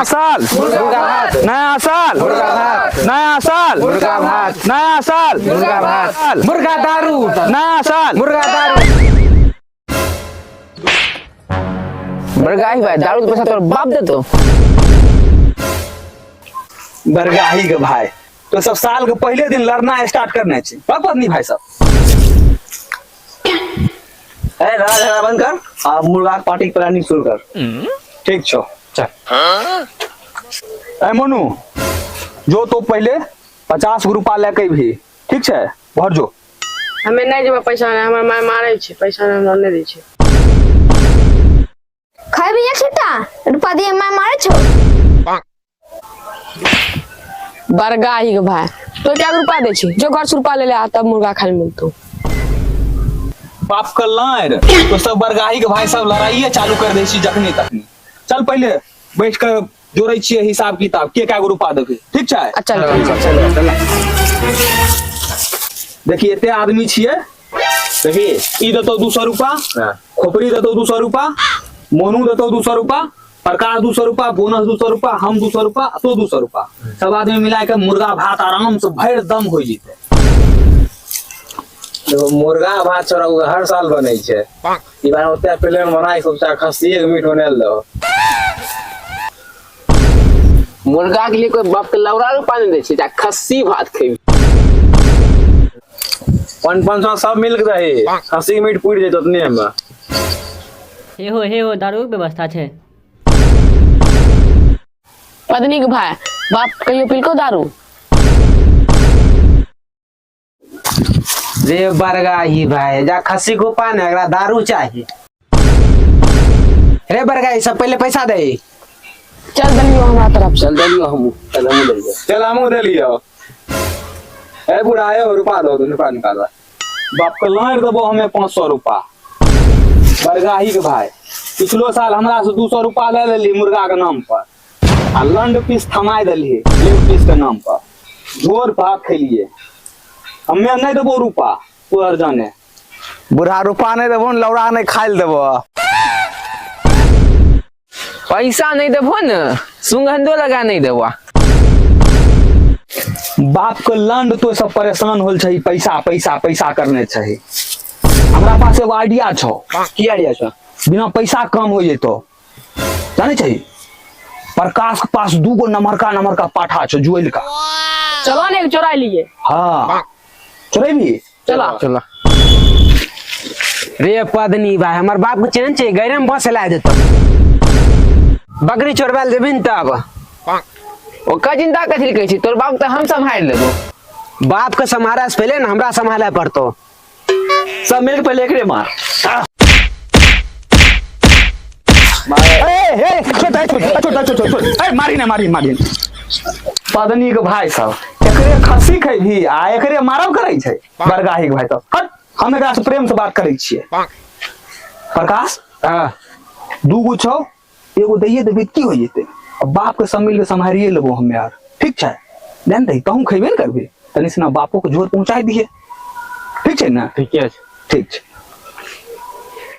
साल मुर्गा भात, नया साल मुर्गा भात, नया साल मुर्गा भात, नया साल मुर्गा भात, मुर्गा दारू, नया साल मुर्गा दारू। बरगाही भाई दारू के पैसा तोर बाप दे तो बरगाही के भाई तो सब साल के पहले दिन लड़ना स्टार्ट करना चाहिए बात नहीं भाई साहब। लड़ा झगड़ा बंद कर अब मुर्गा पार्टी प्लानिंग शुरू कर। ठीक छो चल मोनू जो तो पहले 50 रुपया लेके भी ठीक है भर जो हमें नहीं जब पैसा नहीं हमार माय मारे छे पैसा नहीं दे छे खाए भी एक छटा रुपा दिए माय मारे छो बरगाही के भाई तो क्या रुपया दे छे जो घर से रुपया ले ले आ तब मुर्गा खाए मिलतो बाप कल्याण तो सब बरगाही के भाई सब लड़ाई चालू कर दे छी जखनी तखनी। चल पहले बैठ कर जोड़े छिए हिसाब किताब के क्या रुपया देबे ठीक है। अच्छा देखिए एते आदमी छिए देखिए ई देतो 200 रुपया खोपड़ी देतो 200 रुपया मोनू देतो 200 रुपया प्रकाश 200 रुपया बोनस 200 रुपया हम 200 रुपया तो 200 रुपया सब आदमी मिला के मुर्गा भात आराम से भर दम हो जीते। देखो मुर्गा भात छोड़ा हर साल बने छे ई बार ओते प्लान बनाई सोचा खस्सी के मीट बनेल दो। मुर्गा के लिए कोई बाप के लौरा रुपया नहीं दे छे जा खस्सी भात खेबी 500 सब मिल के रही खस्सी के मीट पूरी जेत उतने में हे हो दारू के व्यवस्था छे पत्नी के भाई बाप कहियो पिलको दारू रे बरगाही भाई जा खस्सी को पान है अगला दारू चाहिए। रे बरगाही सब पहले पैसा दे चल दलियो हमरा तरफ से चल दलियो हम दे चल हमू दे लियो ए बुढ़ा आयो रुपया दो रुपया निकाल बाप कल्याण देबो हमें 500 रुपया बरगाही के भाई पिछलो साल हमरा से 200 रुपया ले लेली मुर्गा के नाम पर आ लंड पीस थमाय देली लेग पीस के नाम पर जोर भात खेलिए हमें नहीं देबो रुपया तोहर जाने बुढ़ा रुपया नहीं देबो लौड़ा नहीं खाइल देबो पैसा नहीं देबो न सुगंधो लगा नहीं देबो बाप के लंड तो सब परेशान होल छै पैसा पैसा पैसा करने चाहिए। हमरा पास एगो आइडिया छो की आइडिया छ बिना पैसा कम हो जेतो जाने चाहिए प्रकाश के पास 2 नमरका पाठा छो जुएल का चलो ने चोरा लिए हाँ चले भी चला चला रे पदनी भाई हमार बाप के चैन छे गैरे में बस ला देतो बकरी चोरवाल देबिन तब ओ का जिंदा कथि कहै छी तोर बाप त हम संभाल लेबो बाप के संभाला से पहले न हमरा संभाले पड़तो सब मिल के पहले एकरे मार मारी पदनी के भाई सब एकरे खस्सी खाई भी आ एकरे मारब करे छै बरगाही के भाई तो हट हम एकरा से प्रेम से बात करे छिए प्रकाश हां 2 गो छौ एगो दैये देबे की हो जेते अब बाप के सब मिल के संभालिए लेबो हम यार ठीक छै देन दे कहूं खइबे न करबे तनी से ना बापो के जोर पहुंचाई दिए ठीक छै ना ठीक है ठीक छै